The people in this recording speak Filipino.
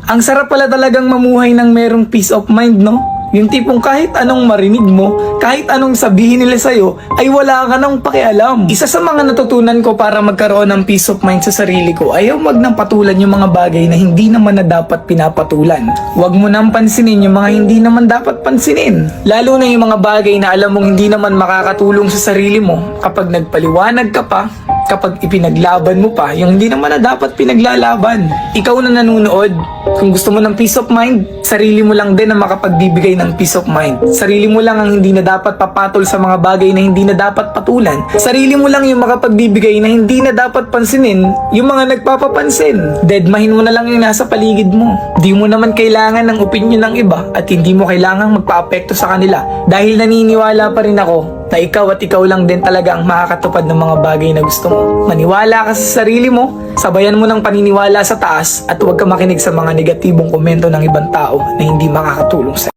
Ang sarap pala talagang mamuhay ng merong peace of mind, no? Yung tipong kahit anong marinig mo, kahit anong sabihin nila sa'yo, ay wala ka nang pakialam. Isa sa mga natutunan ko para magkaroon ng peace of mind sa sarili ko ay wag nang patulan yung mga bagay na hindi naman na dapat pinapatulan. Wag mo nang pansinin yung mga hindi naman dapat pansinin. Lalo na yung mga bagay na alam mong hindi naman makakatulong sa sarili mo kapag nagpaliwanag ka pa, kapag ipinaglaban mo pa yung hindi naman na dapat pinaglalaban. Ikaw na nanonood, kung gusto mo ng peace of mind, sarili mo lang din ang makapagbibigay ng peace of mind. Sarili mo lang ang hindi na dapat papatol sa mga bagay na hindi na dapat patulan. Sarili mo lang yung makapagbibigay na hindi na dapat pansinin yung mga nagpapapansin. Deadmahin mo na lang yung nasa paligid mo. Di mo naman kailangan ng opinion ng iba at hindi mo kailangang magpa-apekto sa kanila dahil naniniwala pa rin ako na ikaw at ikaw lang din talaga ang makakatupad ng mga bagay na gusto mo. Maniwala ka sa sarili mo, sabayan mo ng paniniwala sa taas at huwag ka makinig sa mga negatibong komento ng ibang tao na hindi makakatulong sa'yo.